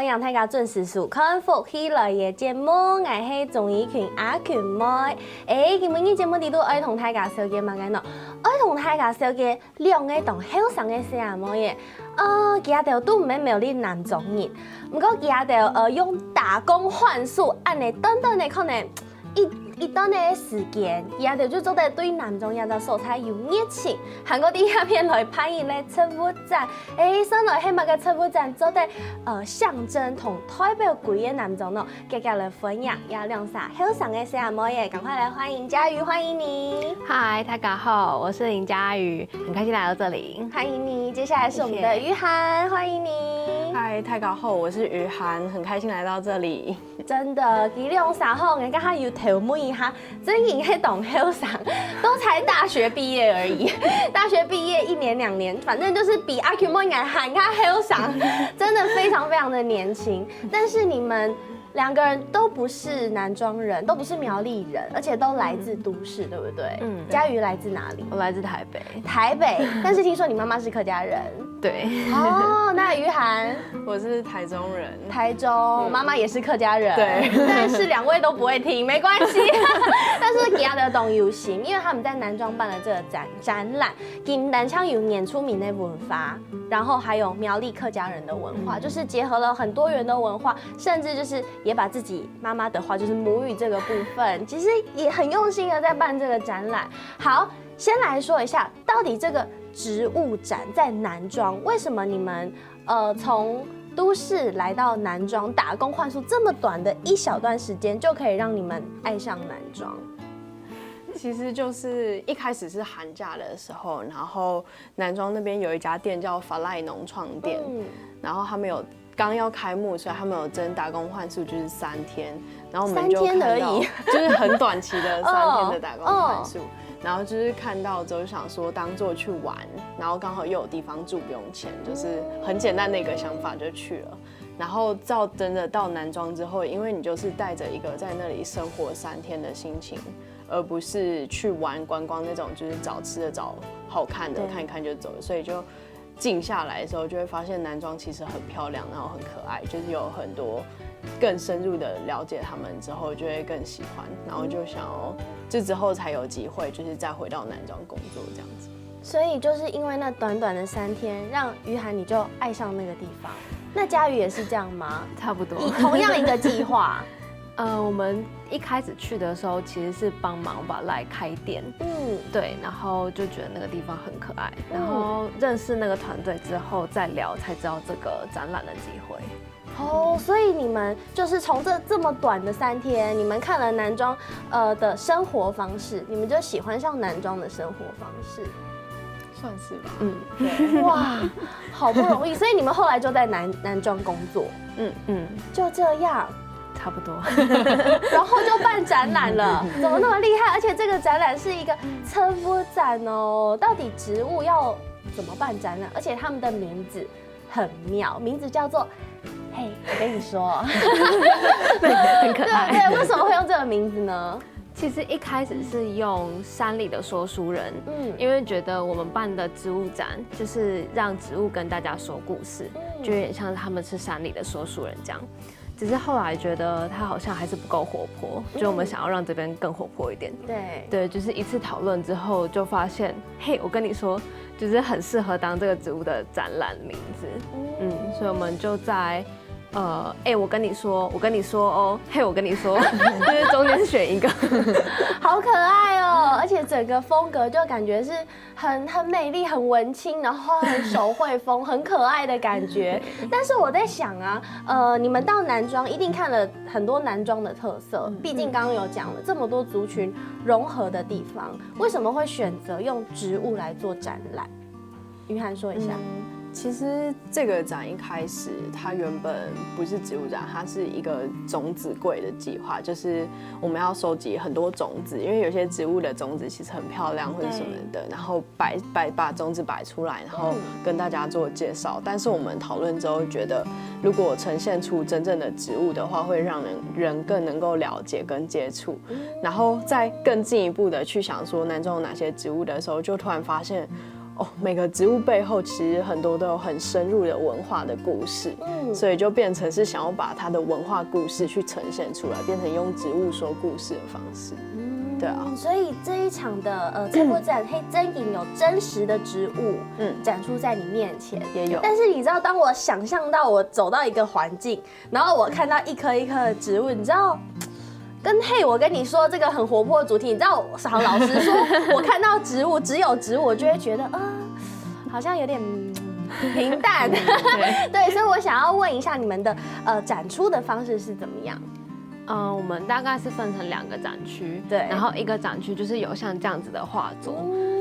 欢迎大家准时收看福喜来的节目，我是钟怡群阿群妹。今日节目里头爱同大家小姐问个喏，爱同大家小姐两个同后生的小阿妹嘅，其实都唔免苗栗男中人，不过其實用打工換宿，按你短短的可能一段的時間，其實就做得對男中人的素材有熱情，韓國啲影片來拍影咧測物展，上來係乜嘅測物展做得象徵同代表幾個男中咯，接下來分享有兩三後生嘅小阿妹耶，趕快來歡迎嘉瑜，歡迎你。嗨，大家好，我是林嘉瑜，很開心來到這裡，歡迎你。接下來是我們的于涵，歡迎你。嗨，大家好，我是于涵，很開心來到這裡。真的，佢兩三號我剛剛有頭問一下，真係喺同後生，都才大學畢業而已，大學畢業1年2年，反正就是比阿 Q 妹還後生，真的非常非常的年輕。但是你們兩個人都不是南莊人，都不是苗栗人，而且都來自都市，對不對？嘉瑜來自哪裡？我來自台北。台北，但是聽說你媽媽是客家人。對。哦，那于涵，我是台中人。台中，媽媽也是客家人。對。但是兩位都不會聽，沒關係。但是其他的懂有心，因為他們在南莊辦了這個展覽，金南腔有年出名的文化，然後還有苗栗客家人的文化，就是結合了很多元的文化，甚至就是也把自己媽媽的話，就是母語這個部分，其實也很用心的在辦這個展覽。好，先來說一下，到底這個植物展在南莊，為什麼你們從都市來到南莊打工換宿這麼短的一小段時間，就可以讓你們愛上南莊？其實就是一開始是寒假的時候，然後南莊那邊有一家店叫法賴農創店，然後他們有剛要開幕，所以他們有徵打工換宿，就是3天，然後我們就看到3天而已，就是很短期的3天的打工換宿。然後就是看到之後就想說當做去玩，然後剛好又有地方住不用錢，就是很簡單的一個想法就去了。然後真的到南莊之後，因為你就是帶着一個在那裡生活3天的心情，而不是去玩觀光那種，就是找吃的找好看的看一看就走了，所以就靜下來的時候就會發現南莊其實很漂亮，然後很可愛，就是有很多更深入的了解他們之後，就會更喜歡，然後就想要就之後才有機會，就是再回到南莊工作這樣子。所以就是因為那短短的3天，讓于涵你就愛上那個地方。那嘉瑜也是這樣嗎？差不多。以同樣一個計劃。我們一開始去的時候，其實是幫忙把來開店，對，然後就覺得那個地方很可愛，然後認識那個團隊之後再聊，才知道這個展覽的機會。哦，所以你們就是從這麼短的3天，你們看了南莊的生活方式，你們就喜歡上南莊的生活方式，算是吧。對，哇，好不容易，所以你們後來就在南莊工作，就這樣。差不多，然後就辦展覽了，怎麼那麼厲害？而且這個展覽是一個測物展哦，到底植物要怎麼辦展覽？而且他們的名字很妙，名字叫做“嘿，我跟你說”，很可愛。對，為什麼會用這個名字呢？其實一開始是用山裡的說書人，因為覺得我們辦的植物展就是讓植物跟大家說故事，就有點像他們是山裡的說書人這樣。只是後來覺得它好像還是不夠活潑，就我們想要讓這邊更活潑一點。對，就是一次討論之後就發現，嘿，我跟你說，就是很適合當這個植物的展覽名字。所以我們就在我跟你說哦，嘿，我跟你說，就是中間選一個，好可愛哦！而且整個風格就感覺是很美麗、很文青，然後很手繪風、很可愛的感覺。但是我在想啊，你們到南莊一定看了很多南莊的特色，畢竟剛剛有講了這麼多族群融合的地方，為什麼會選擇用植物來做展覽？于涵說一下。其實這個展一開始，它原本不是植物展，它是一個種子櫃的計劃，就是我們要收集很多種子，因為有些植物的種子其實很漂亮或者什麼的，然後把種子擺出來，然後跟大家做介紹。但是我們討論之後覺得，如果呈現出真正的植物的話，會讓人更能夠了解跟接觸，然後再更進一步的去想說南莊有哪些植物的時候，就突然發現。每个植物背后其实很多都有很深入的文化的故事，所以就变成是想要把它的文化故事去呈现出来，变成用植物说故事的方式。对啊，所以这一场的这部展黑真影有真实的植物，展出在你面前也有。但是你知道，当我想象到我走到一个环境，然后我看到一颗一颗的植物，你知道，跟嘿，我跟你说这个很活泼的主题，你知道，好老实说，我看到植物只有植物，我就会觉得好像有点平淡。对，所以我想要问一下你们的展出的方式是怎么样？我们大概是分成2个展区，对，然后一个展区就是有像这样子的画作，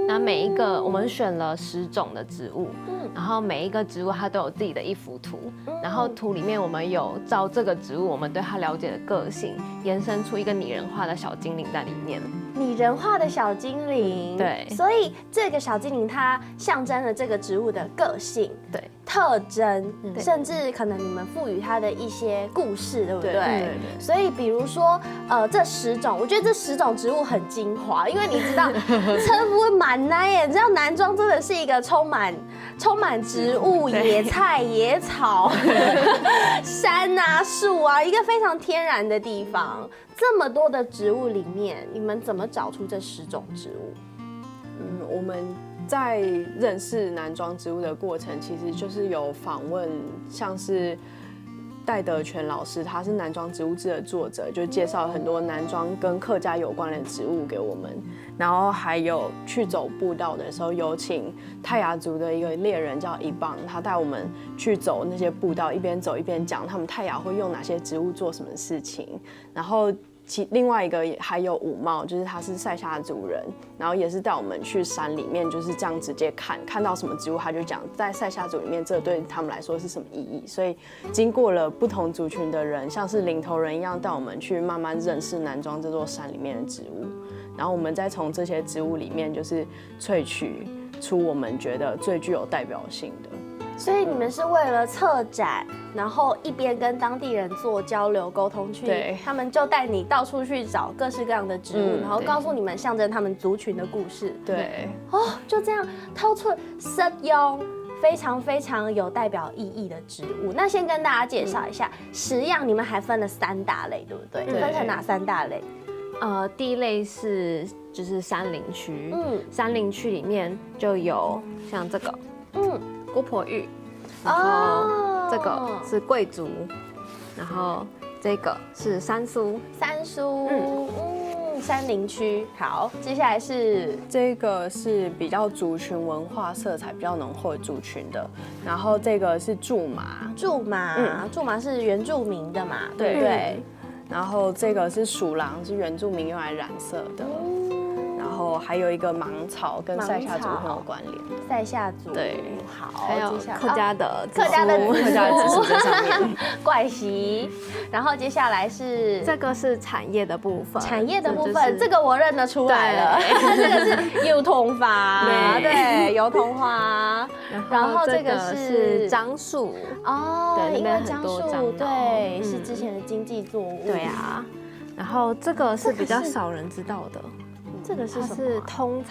那每一个我们选了10种的植物，然后每一个植物它都有自己的一幅图，然后图里面我们有照这个植物我们对它了解的个性，延伸出一个拟人化的小精灵在里面。拟人化的小精灵，对，所以这个小精灵它象征了这个植物的个性，对，特征，甚至可能你们赋予它的一些故事，对不对？对。所以比如说，这10种，我觉得这10种植物很精华，因为你知道，车夫蛮难耶，你知道南庄真的是一个充满植物、野菜、野草、山啊、树啊，一个非常天然的地方。这么多的植物里面，你们怎么找出这10种植物？我们在认识南庄植物的过程，其实就是有访问，像是戴德全老师，他是南庄植物志的作者，就介绍很多南庄跟客家有关的植物给我们。然后还有去走步道的时候，有请泰雅族的一个猎人叫一棒，他带我们去走那些步道，一边走一边讲他们泰雅会用哪些植物做什么事情。然后另外一个还有五茂，就是他是塞夏族人，然后也是带我们去山里面，就是这样直接看到什么植物，他就讲在塞夏族里面这对他们来说是什么意义。所以经过了不同族群的人，像是领头人一样带我们去慢慢认识南庄这座山里面的植物，然后我们再从这些植物里面就是萃取出我们觉得最具有代表性的。所以你们是为了策展，然后一边跟当地人做交流沟通去，他们就带你到处去找各式各样的植物，然后告诉你们象征他们族群的故事。对，就这样掏出实用非常非常有代表意义的植物。那先跟大家介绍一下，10样你们还分了3大类，对不对？分成哪3大类？第一类就是山林区，山林区里面就有像这个，姑婆芋，然后这个是桂竹，然后这个是山苏，山林区。好，接下来是这个是比较族群文化色彩比较浓厚的族群的，然后这个是苎麻，苎麻是原住民的嘛，对不对？然后这个是鼠狼，是原住民用来染色的。然后还有一个芒草，跟塞夏族很有关联。塞夏族，对，好，还有客家的紫苏在上面，怪席。然后接下来是这个是产业的部分，这个我认得出来了，这个是油桐花，对，油桐花。然后这个是樟树，对，因为樟树对是之前的经济作物，对啊。然后这个是比较少人知道的。这个是什么？是通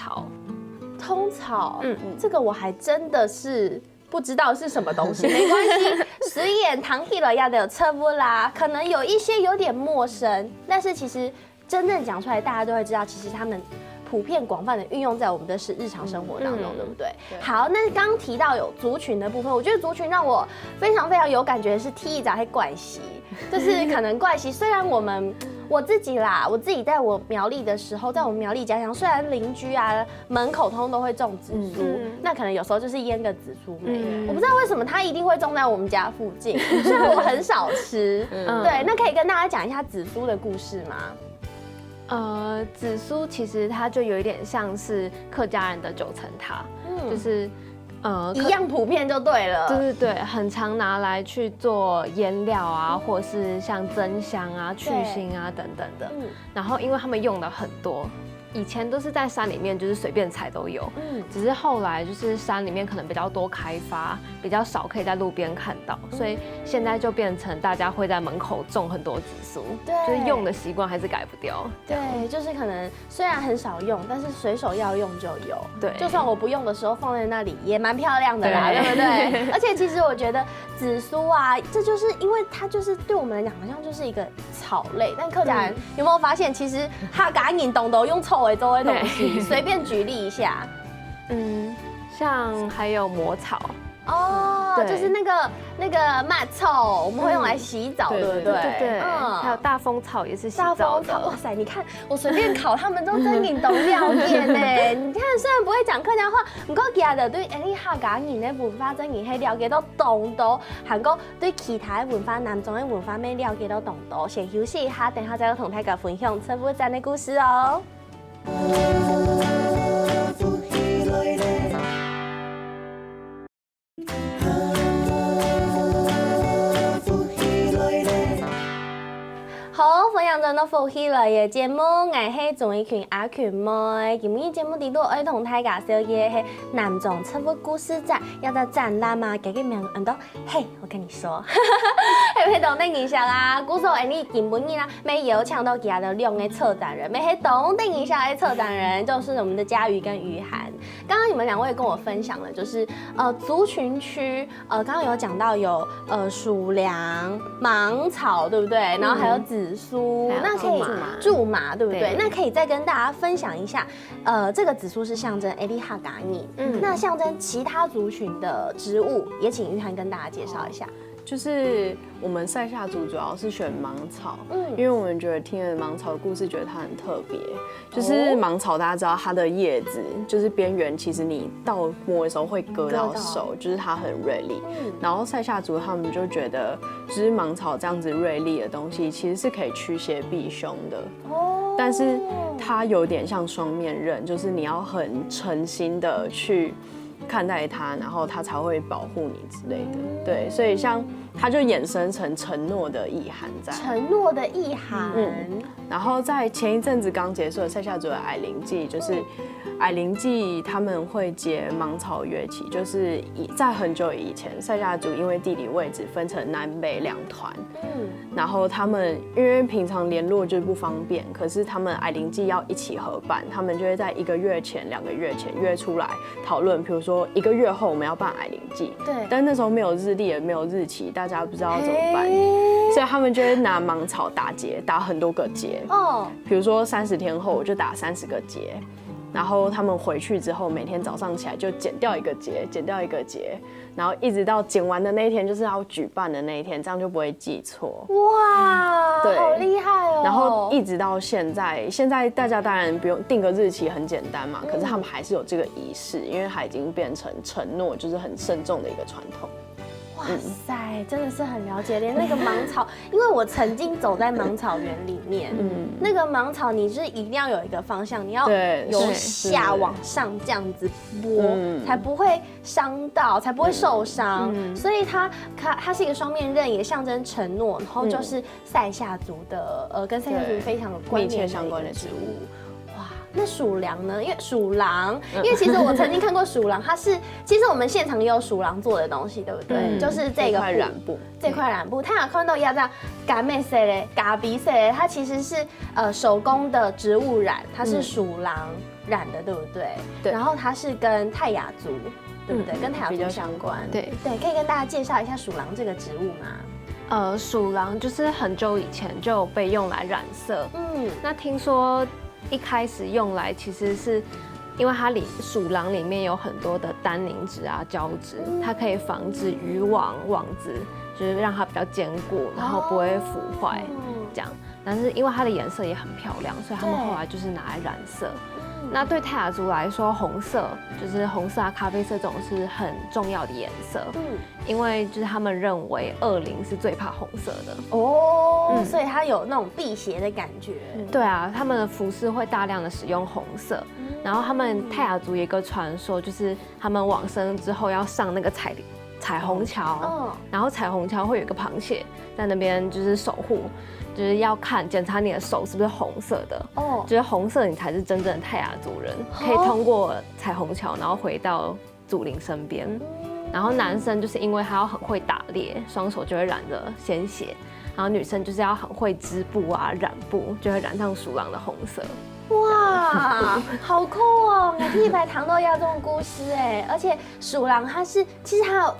草，这个我还真的是不知道是什么东西，没关系。实验唐希了亚的车夫啦，可能有一些有点陌生，但是其实真正讲出来，大家都会知道，其实他们普遍广泛的运用在我们的日常生活当中，对不对？好，那刚刚提到有族群的部分，我觉得族群让我非常非常有感觉的是踢一早黑怪习，就是可能怪习，虽然我自己在我苗栗的时候，在我们苗栗家乡，虽然邻居啊门口通都会种紫苏，那可能有时候就是腌个紫苏梅，我不知道为什么它一定会种在我们家附近，虽然我很少吃。对，那可以跟大家讲一下紫苏的故事吗？紫苏其实它就有一点像是客家人的9层塔，就是一样普遍就对了。对，很常拿来去做腌料啊，或者是像增香啊、去腥啊等等的。然后因为他们用的很多，以前都是在山里面，就是随便采都有。只是后来就是山里面可能比较多开发，比较少可以在路边看到，所以现在就变成大家会在门口种很多紫苏。对，就是用的习惯还是改不掉。对，就是可能虽然很少用，但是随手要用就有。对，就算我不用的时候放在那里也蛮漂亮的啦，对不对？而且其实我觉得紫苏啊，这就是因为它就是对我们来讲好像就是一个草类，但客家人有没有发现，其实他赶紧懂得用臭为周围东西，随便举例一下，像还有魔草。哦，就是那个麦草，我们会用来洗澡，对不对？对，还有大风草也是洗澡的。大风草，哇塞！你看我随便考，他们都真认懂了解呢。你看，虽然不会讲客家话，不过其实对客家人的文化真然係了解到同多，韓國對其他的文化、南種的文化咩了解到同多。先休息一下，等下再同大家分享陳富贊的故事哦。好，分享咗到福喜來嘅節目，我係鍾意群阿群妹。今日節目裡頭愛同大家小嘅係南種陳富故事展，要到展覽嘛，幾個名人都嘿，我跟你說，係咪懂得影響啊？故說你根本啦，沒有搶到其他的兩個策展人，沒係懂得影響的策展人就是我們的嘉瑜跟於涵。剛剛你們兩位跟我分享了，就是族群區，剛剛有講到有鼠糧、芒草，對不對？然後還有紫蘇，那可以苎麻，對不對？那可以再跟大家分享一下，這個紫蘇是象徵阿里哈嘎尼，那象徵其他族群的植物，也請於涵跟大家介紹一下。就是我们塞夏族主要是选芒草，因为我们觉得听了芒草的故事，觉得它很特别。就是芒草，大家知道它的叶子就是边缘，其实你到摸的时候会割到手，就是它很锐利。然后塞夏族他们就觉得，就是芒草这样子锐利的东西，其实是可以驱邪避凶的。但是它有点像双面刃，就是你要很诚心的去看待它，然后它才会保护你之类的。对，所以像它就衍生成承诺的意涵在。承诺的意涵。然后在前一阵子刚结束的塞夏族的矮灵祭，就是矮灵祭他们会结芒草乐器，就是在很久以前，塞夏族因为地理位置分成南北两团，然后他们因为平常联络就不方便，可是他们矮灵祭要一起合办，他们就会在1个月前、2个月前约出来讨论，比如说1个月后我们要办矮灵祭，对，但那时候没有日历也没有日期，大家不知道怎么办，所以他们就会拿芒草打结，打很多个结，比如说30天后我就打30个结。然后他们回去之后，每天早上起来就剪掉1个结，剪掉1个结，然后一直到剪完的那一天，就是要举办的那一天，这样就不会记错。哇，对，好厉害哦！然后一直到现在大家当然不用定个日期，很简单嘛。可是他们还是有这个仪式，因为它已经变成承诺，就是很慎重的一个传统。哇塞，真的是很了解，连那个芒草，因为我曾经走在芒草园里面，那个芒草你是一定要有一个方向，你要由下往上这样子拨，才不会伤到，才不会受伤。所以它是一个双面刃，也象征承诺，然后就是塞夏族的跟塞夏族非常有关联相关的植物。那鼠糧呢？因为鼠狼，因为其实我曾经看过鼠狼，其实我们现场也有鼠狼做的东西，对不对？就是这个染布，这块染布，它有看到一样这样嘎妹色嘞、嘎鼻色嘞，它其实是手工的植物染，它是鼠狼染的，对不对？对。然后它是跟泰雅族，对不对？跟泰雅族相关。对对，可以跟大家介绍一下鼠狼这个植物吗？鼠狼就是很久以前就被用来染色。那听说一开始用来其实是因为它鼠狼里面有很多的单宁质啊、胶质，它可以防止渔网子，就是让它比较坚固，然后不会腐坏这样。但是因为它的颜色也很漂亮，所以他们后来就是拿来染色。那对泰雅族来说，红色就是红色啊、咖啡色这种是很重要的颜色，因为就是他们认为恶灵是最怕红色的所以它有那种辟邪的感觉。对啊，他们的服饰会大量的使用红色，然后他们泰雅族有一个传说，就是他们往生之后要上那个彩虹桥，然后彩虹桥会有一个螃蟹在那边就是守护。就是要检查你的手是不是红色的，就是红色你才是真正的泰雅族人，可以通过彩虹桥，然后回到祖灵身边。然后男生就是因为他要很会打猎，双手就会染着鲜血，然后女生就是要很会织布啊，染布就会染上鼠狼的红色。哇，好酷哦！我第一排糖豆鸭这种故事哎，而且鼠狼它其实它的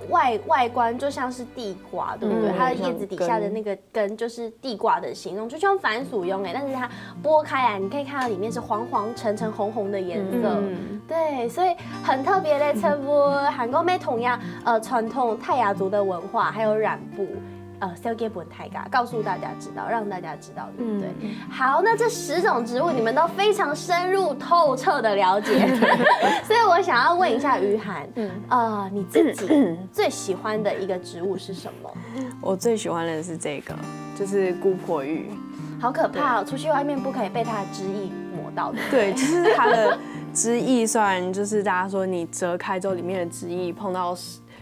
外观就像是地瓜，对不对？它的叶子底下的那个根就是地瓜的形状，就像番薯用哎，但是它剥开来，你可以看到里面是黄黄橙橙红红的颜色，对，所以很特别的称呼。韩国妹同样传统泰雅族的文化，还有染布。小给本泰嘎，告诉大家知道，让大家知道，对不对？好，那这10种植物你们都非常深入透彻的了解，所以我想要问一下于涵，你自己最喜欢的一个植物是什么？我最喜欢的是这个，就是姑婆芋。好可怕哦！出去外面不可以被它的汁液抹到的。对，就是它的汁液，虽然就是大家说你折开之后里面的汁液碰到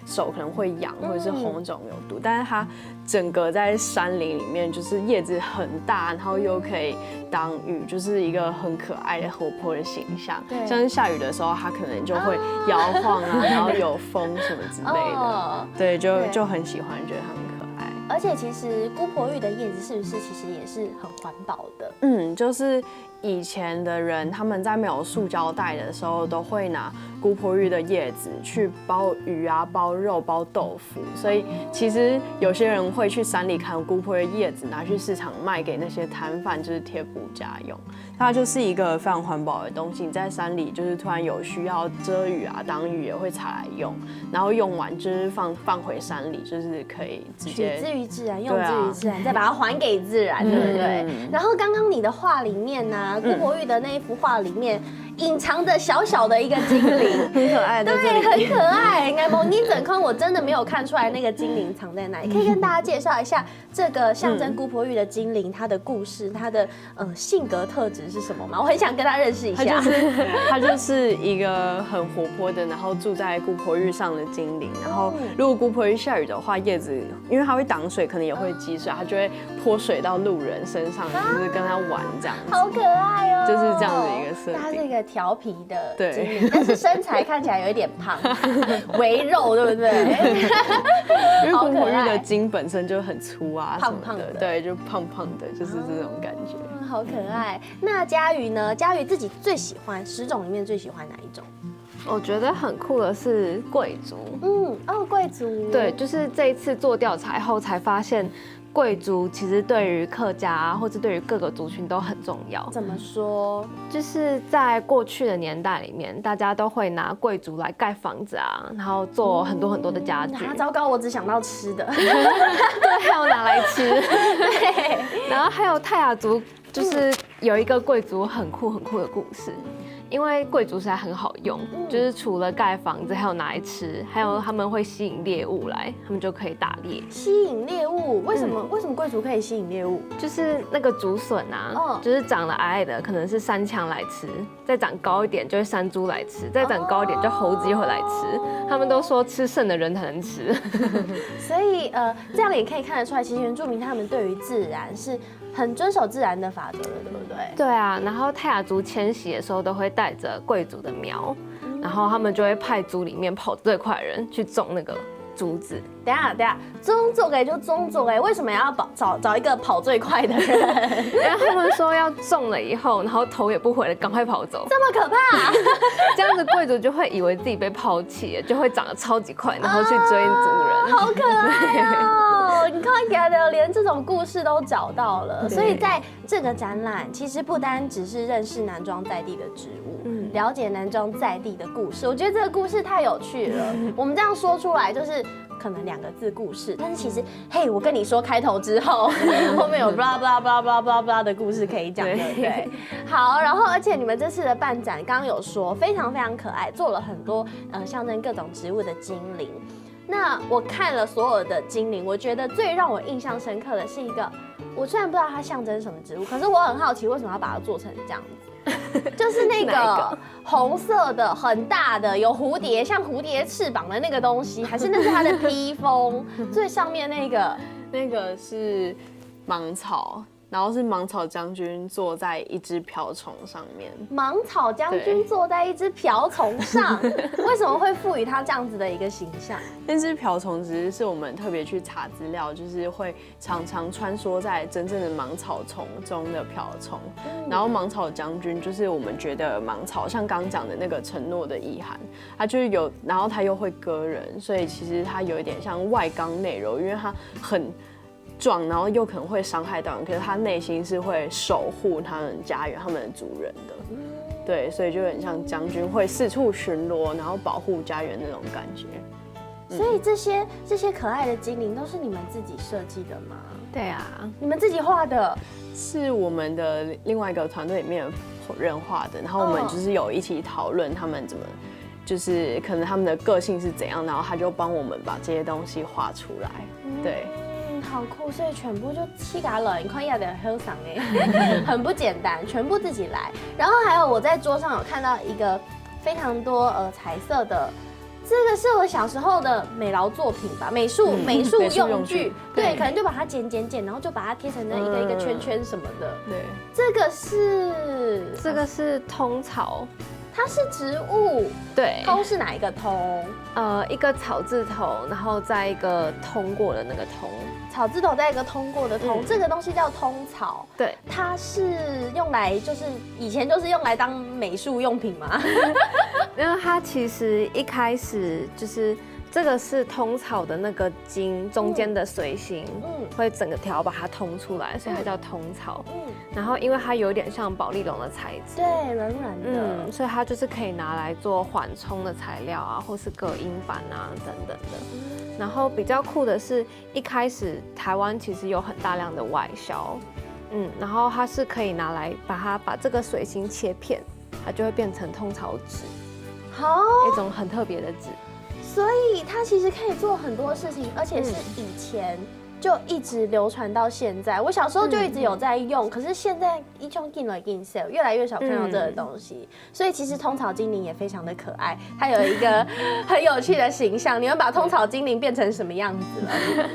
手可能会痒或者是红肿有毒，但是它整个在山林里面就是叶子很大，然后又可以当雨，就是一个很可爱的活泼的形象。像是下雨的时候，它可能就会摇晃啊，然后有风什么之类的。对，就很喜欢，觉得它很可爱。而且其实姑婆芋的叶子是不是其实也是很环保的？就是以前的人他们在没有塑胶袋的时候，都会拿姑婆芋的叶子去包鱼啊、包肉、包豆腐，所以其实有些人会去山里砍姑婆芋的叶子，拿去市场卖给那些摊贩，就是贴补家用。它就是一个非常环保的东西，你在山里就是突然有需要遮雨啊、挡雨也会采来用，然后用完就是放回山里，就是可以直接取之于自然，用之于自然，再把它还给自然，对不对？然后刚刚你的画里面呢，姑婆芋的那一幅画里面隐藏着小小的一个精灵，很可爱的，对，很可爱。哎，某你整空我真的没有看出来那个精灵藏在哪里，可以跟大家介绍一下这个象征姑婆芋的精灵，它的故事，它的性格特质是什么吗？我很想跟他认识一下。它就是一个很活泼的，然后住在姑婆芋上的精灵。然后如果姑婆芋下雨的话，叶子因为它会挡水，可能也会积水，它就会泼水到路人身上，就是跟他玩这样子。好可爱哦，就是这样的一个设定。它是一个调皮的精灵，但是身材看起来有一点胖，微肉，对不对？因为姑婆芋的筋本身就很粗啊，胖胖的，对，就胖胖的，就是这种感觉。好可爱。那佳瑜呢？佳瑜自己最喜欢10种里面最喜欢哪一种？我觉得很酷的是贵族。贵族。对，就是这一次做调查后才发现，贵族其实对于客家或者对于各个族群都很重要。怎么说？就是在过去的年代里面，大家都会拿贵族来盖房子啊，然后做很多很多的家具。糟糕，我只想到吃的。对，还有拿来吃。对，然后还有泰雅族，就是有一个贵族很酷的故事。因为贵族实在很好用，就是除了盖房子，还有拿来吃，还有他们会吸引猎物来，他们就可以打猎。吸引猎物？为什么贵族可以吸引猎物？就是那个竹笋啊，就是长得矮矮的，可能是山羌来吃；再长高一点就会山猪来吃；再长高一点就猴子又会来吃。他们都说吃剩的人才能吃。所以这样也可以看得出来，其实原住民他们对于自然是很遵守自然的法则的，对不对？对啊，然后泰雅族迁徙的时候都会带着贵族的苗，然后他们就会派族里面跑最快的人去种那个竹子。等一下，宗族就宗族为什么要找一个跑最快的人？因为他们说要种了以后，然后头也不回的赶快跑走。这么可怕？这样子贵族就会以为自己被抛弃了，就会长得超级快，然后去追族人。好可爱哦！你看的连这种故事都找到了，所以在这个展览其实不单只是认识南庄在地的植物，了解南庄在地的故事。我觉得这个故事太有趣了。我们这样说出来就是可能2个字故事，但是其实嘿，我跟你说开头之后，后面有 blah blah blah blah blah blah 的故事可以讲，对不对？好，然后而且你们这次的办展刚刚有说非常非常可爱，做了很多象征各种植物的精灵。那我看了所有的精灵，我觉得最让我印象深刻的是一个，我虽然不知道它象征什么植物，可是我很好奇为什么要把它做成这样子，就是那个红色的很大的有蝴蝶像蝴蝶翅膀的那个东西，还是那是它的披风？最上面那个是芒草。然后是芒草将军坐在一只瓢虫上面。芒草将军坐在一只瓢虫上，为什么会赋予他这样子的一个形象？那只瓢虫只是我们特别去查资料，就是会常常穿梭在真正的芒草丛中的瓢虫。然后芒草将军就是我们觉得芒草像刚讲的那个承诺的意涵，他就是有，然后他又会割人，所以其实他有一点像外刚内柔，因为他很壮，然后又可能会伤害到人，可是他内心是会守护他们家园、他们的主人的。对，所以就很像将军会四处巡逻，然后保护家园那种感觉。所以这些可爱的精灵都是你们自己设计的吗？对啊，你们自己画的？是我们的另外一个团队里面的人画的，然后我们就是有一起讨论他们怎么，就是可能他们的个性是怎样，然后他就帮我们把这些东西画出来。对。好酷，所以全部就七嘎了，你看亚的很赏哎，很不简单，全部自己来。然后还有我在桌上有看到一个非常多彩色的，这个是我小时候的美劳作品吧，美术用具，对，可能就把它剪，然后就把它贴成那一个一个圈圈什么的。对，这个是通草。它是植物，对，通是哪一个通？一个草字头，然后再一个通过的那个通，草字头再一个通过的通，这个东西叫通草。对，它是用来就是以前就是用来当美术用品嘛。因为它其实一开始就是这个是通草的那个茎中间的髓形，会整个条把它通出来，所以它叫通草。然后因为它有点像保丽龙的材质，对，软软的，所以它就是可以拿来做缓冲的材料啊，或是隔音板啊等等的。然后比较酷的是，一开始台湾其实有很大量的外销，然后它是可以拿来把这个髓形切片，它就会变成通草纸，一种很特别的纸。所以它其实可以做很多事情，而且是以前就一直流传到现在。我小时候就一直有在用，可是现在一种进了进 sale， 越来越少看到这个东西。所以其实通草精灵也非常的可爱，它有一个很有趣的形象。你们把通草精灵变成什么样子了？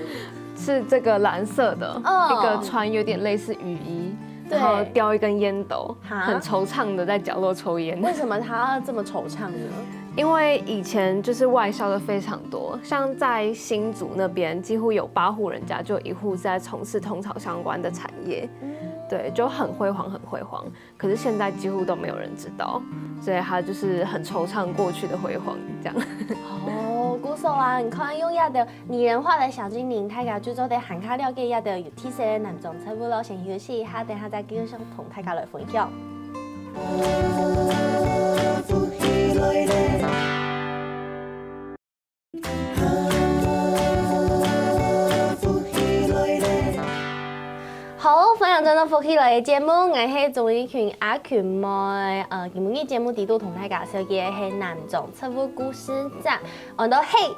是这个蓝色的，一个穿有点类似雨衣，然后叼一根烟斗，很惆怅的在角落抽烟。为什么他这么惆怅呢？因为以前就是外销的非常多，像在新竹那边，几乎有8户人家就1户是在从事通草相关的产业，对，就很辉煌，很辉煌。可是现在几乎都没有人知道，所以他就是很惆怅过去的辉煌这样。哦，鼓手啊，你看用亚的拟人化的小精灵，大家就做得很卡了解亚的有 T C 的男种差不多先休息一下，等下再继续同大家来分享。好，分享真的福氣來嘅節目，我係綜藝群阿權妹。今日節目第度同大家紹介係南種測福故事站。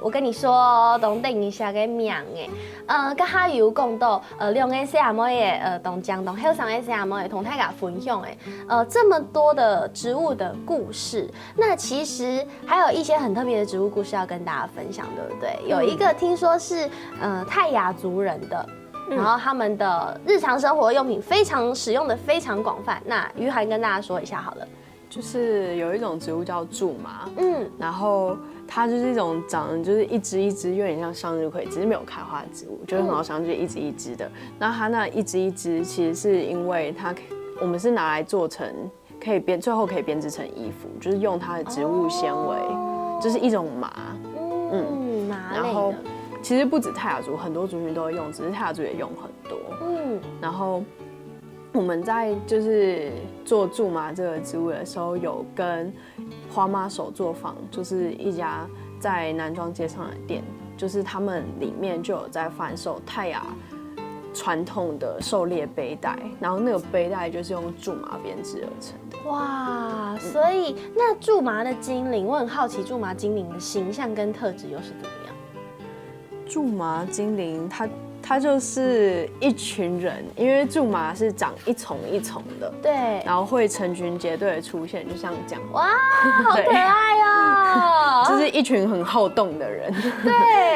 我跟你說，等一下嘅名嘅，甲下有講到兩個小妹嘅同江同後生嘅小妹同大家分享嘅，這麼多的植物的故事，那其實還有一些很特別的植物故事要跟大家分享，對不對？有一個聽說是泰雅族人的。然后他们的日常生活用品非常使用的非常广泛。那于涵跟大家说一下好了，就是有一种植物叫苎麻，然后它就是一种长得就是一支一支，有点像向日葵，只是没有开花的植物，就是很好想就是一支一支的。那它那一支一支，其实是因为我们是拿来做成最后可以编织成衣服，就是用它的植物纤维，就是一种麻，麻类的。其实不止泰雅族，很多族群都会用，只是泰雅族也用很多。然后我们在就是做苎麻这个植物的时候，有跟花妈手作坊，就是一家在南庄街上的店，就是他们里面就有在贩售泰雅传统的狩猎背带，然后那个背带就是用苎麻编织而成的。哇，所以那苎麻的精灵，我很好奇苎麻精灵的形象跟特质又是怎么样？苎麻精灵，它就是一群人，因为苎麻是长一丛一丛的，对，然后会成群结队的出现，就像这样。哇，好可爱哦！就是一群很好动的人，对，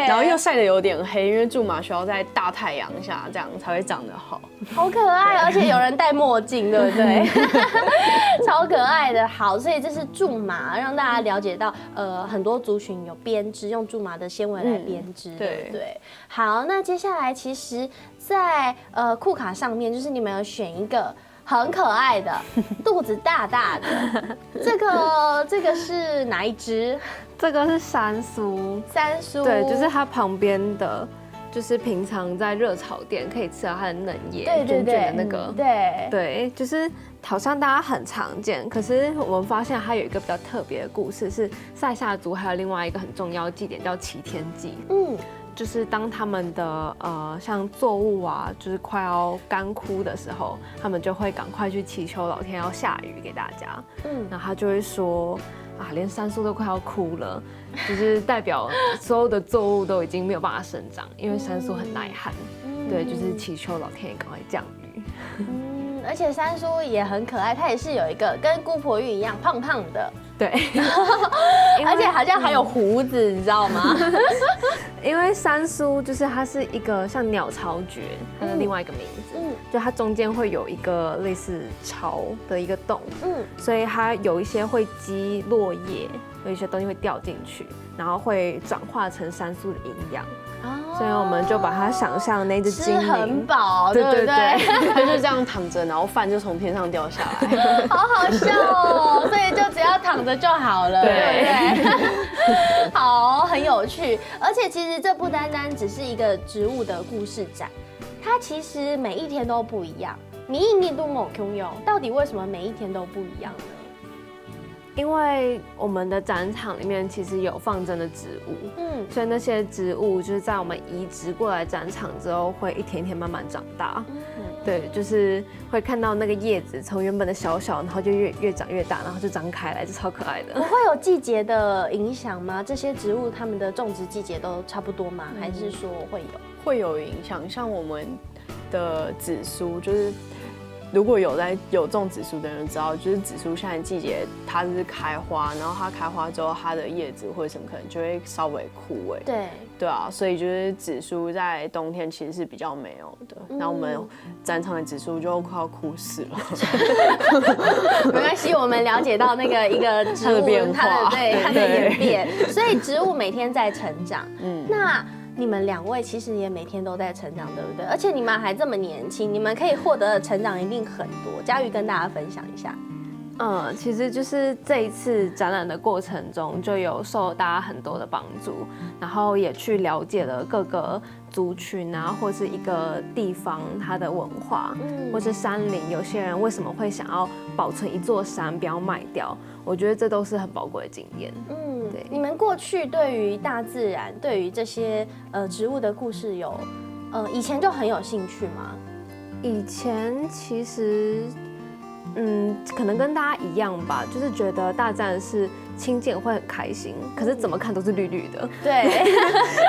然后又晒得有点黑，因为苎麻需要在大太阳下这样才会长得好。好可爱，而且有人戴墨镜，对不对？超可爱的。好，所以这是苎麻，让大家了解到，很多族群有编织，用苎麻的纤维来编织，对不对？好，那接下来其实在，库卡上面，就是你们有选一个很可爱的，肚子大大的，这个是哪一只？这个是山苏，山苏，对，就是它旁边的。就是平常在热炒店可以吃到它的嫩叶，卷卷的那个，对，就是好像大家很常见，可是我们发现它有一个比较特别的故事，是塞夏族还有另外一个很重要的祭典叫祈天祭，就是当他们的像作物啊，就是快要干枯的时候，他们就会赶快去祈求老天要下雨给大家，然后他就会说。连山苏都快要枯了，就是代表所有的作物都已经没有办法生长，因为山苏很耐寒。对，就是祈求老天爷赶快降雨。而且山苏也很可爱，它也是有一个跟姑婆芋一样胖胖的，对，而且好像还有胡子，你知道吗？因为山苏就是它是一个像鸟巢蕨，它的另外一个名字，就它中间会有一个类似巢的一个洞，所以它有一些会积落叶，有一些东西会掉进去，然后会转化成山苏的营养。所以我们就把它想象那只精灵，吃很饱，对不对？它就这样躺着，然后饭就从天上掉下来，好好笑哦！所以就只要躺着就好了，对不对？好，很有趣。而且其实这不单单只是一个植物的故事展，它其实每一天都不一样。你印度某 Q 用，到底为什么每一天都不一样呢？因为我们的展场里面其实有放真的植物，所以那些植物就是在我们移植过来展场之后，会一天一天慢慢长大。对，就是会看到那个叶子从原本的小小，然后就越长越大，然后就张开来，就超可爱的。不会有季节的影响吗？这些植物它们的种植季节都差不多吗？还是说会有影响？像我们的紫苏就是。如果有种紫苏的人知道，就是紫苏现在季节它是开花，然后它开花之后，它的叶子或者什么可能就会稍微枯萎。对啊，所以就是紫苏在冬天其实是比较没有的。那我们展场的紫苏就快要枯死了。没关系，我们了解到那个一个植物它的演变，所以植物每天在成长。那。你们两位其实也每天都在成长，对不对？而且你们还这么年轻，你们可以获得的成长一定很多。佳瑜跟大家分享一下。其实就是这一次展览的过程中，就有受大家很多的帮助，然后也去了解了各个族群啊，或是一个地方它的文化，或是山林，有些人为什么会想要保存一座山，不要卖掉？我觉得这都是很宝贵的经验。对。你们过去对于大自然，对于这些植物的故事以前就很有兴趣吗？以前其实。可能跟大家一样吧，就是觉得大自然是亲近会很开心，可是怎么看都是绿绿的，对，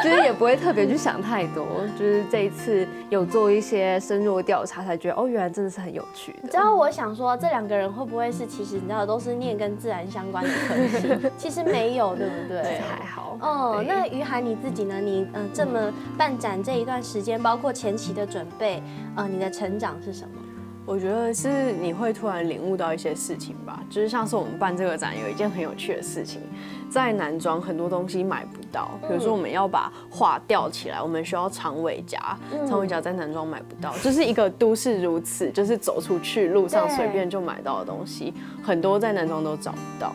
就是也不会特别去想太多。就是这一次有做一些深入的调查，才觉得原来真的是很有趣的。你知道我想说，这两个人会不会是其实你知道都是念跟自然相关的科系？其实没有，对不对？还好。那于涵你自己呢？你这么办展这一段时间，包括前期的准备，你的成长是什么？我觉得是你会突然领悟到一些事情吧，就是像是我们办这个展有一件很有趣的事情，在南庄很多东西买不到，比如说我们要把画吊起来，我们需要长尾夹，长尾夹在南庄买不到，就是一个都市如此，就是走出去路上随便就买到的东西，很多在南庄都找不到。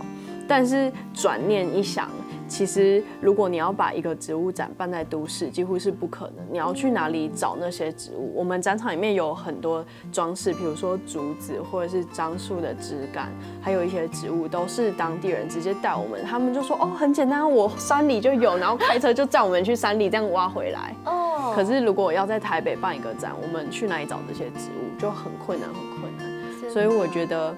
但是转念一想，其实如果你要把一个植物展办在都市，几乎是不可能。你要去哪里找那些植物？我们展场里面有很多装饰，比如说竹子或者是樟树的枝干，还有一些植物都是当地人直接带我们，他们就说很简单，我山里就有，然后开车就载我们去山里这样挖回来。可是如果要在台北办一个展，我们去哪里找这些植物就很困难，很困难。所以我觉得。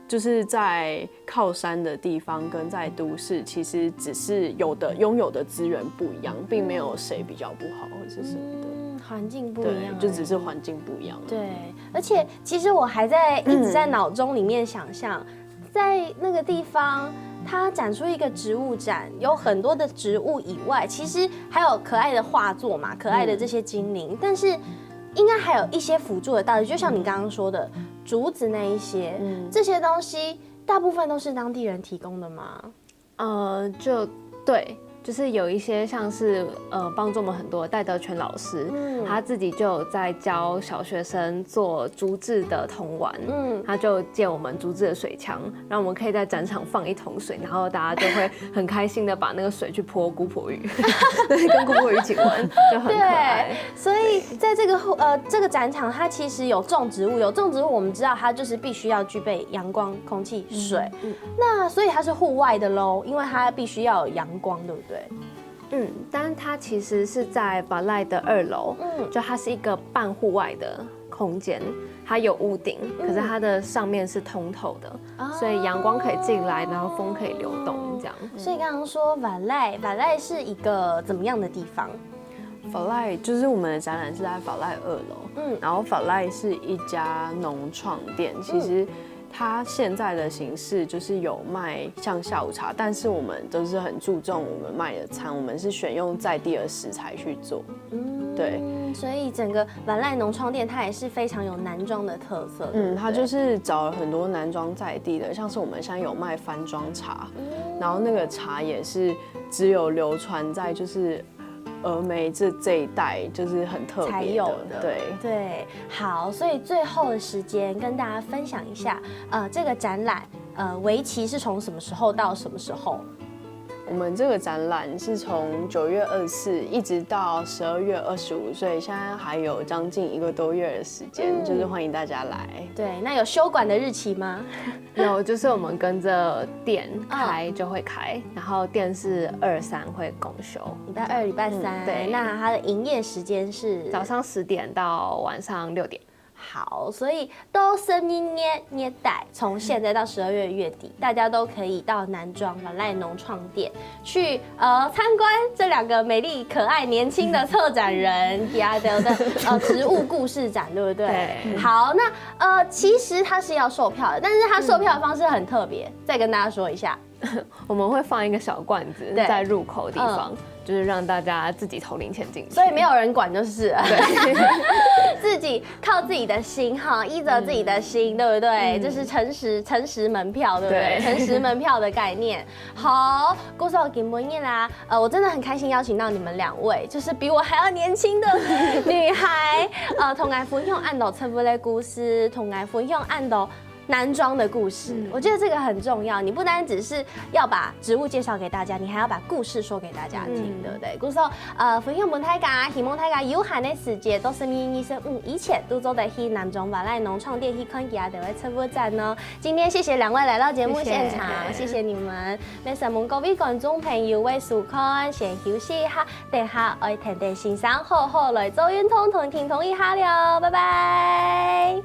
就是在靠山的地方跟在都市，其实只是拥有的资源不一样，并没有谁比较不好或者是什么的。环境不一对，样，就只是环境不一样。对，而且其实我还一直在脑中里面想象，在那个地方。它展出一个植物展，有很多的植物以外，其实还有可爱的画作嘛，可爱的这些精灵，但是应该还有一些辅助的道具，就像你刚刚说的竹子那一些，这些东西大部分都是当地人提供的吗？就对。就是有一些像是帮助我们很多戴德全老师，他自己就有在教小学生做竹制的铜碗，他就借我们竹制的水枪，让我们可以在展场放一桶水，然后大家就会很开心的把那个水去泼姑婆鱼，对，跟姑婆鱼一起玩，就很可爱。所以在这个展场，它其实有种植物，我们知道它就是必须要具备阳光、空气、水，那所以它是户外的喽，因为它必须要有阳光，对不对？但是它其实是在Valai的2楼，就它是一个半户外的空间，它有屋顶，可是它的上面是通透的，所以阳光可以进来，然后风可以流动，这样。所以刚刚说Valai是一个怎么样的地方？Valai就是我们的展览是在Valai 2楼，然后Valai是一家农创店，其实。它现在的形式就是有卖像下午茶，但是我们都是很注重我们卖的餐，我们是选用在地的食材去做。对，所以整个Valai农创店它也是非常有南庄的特色。它就是找了很多南庄在地的，像是我们现在有卖番庄茶，然后那个茶也是只有流传在就是峨眉这一代就是很特别才有的，对，好，所以最后的时间跟大家分享一下，这个展览，为期是从什么时候到什么时候？我们这个展览是从9月24一直到12月25，所以现在还有将近1个多月的时间，就是欢迎大家来。对，那有休馆的日期吗？有，就是我们跟着店开就会开，然后店是2、3会公休，礼拜2、礼拜3。对，那它的营业时间是早上10点到晚上6点。好，所以都生捏带，从现在到12月月底，大家都可以到南庄Valai农创店去参观这2个美丽、可爱、年轻的策展人亚德的植物故事展，对不对？对。好，那其实它是要售票的，但是它售票的方式很特别，再跟大家说一下。我们会放一个小罐子在入口的地方，就是让大家自己投零钱进去，所以没有人管就是了，对，自己靠自己的心哈，依着自己的心，对不对？这是诚实门票，对不对？诚实门票的概念。好，故事给莫念啦，我真的很开心邀请到你们2位，就是比我还要年轻的女孩，同来分享按到陈布的故事，同来分享按到。南庄的故事，我觉得这个很重要。你不单只是要把植物介绍给大家，你还要把故事说给大家听，对不对？故事分享本大家，希望大家有限的时间都是2025以前都做得去南庄Valai农创店去看其他的直播展哦。今天谢谢2位来到节目现场，谢谢你们。每次问各位观众朋友为收看，先休息一下，等下爱听听欣赏好好来做运动同听同一下了，拜拜。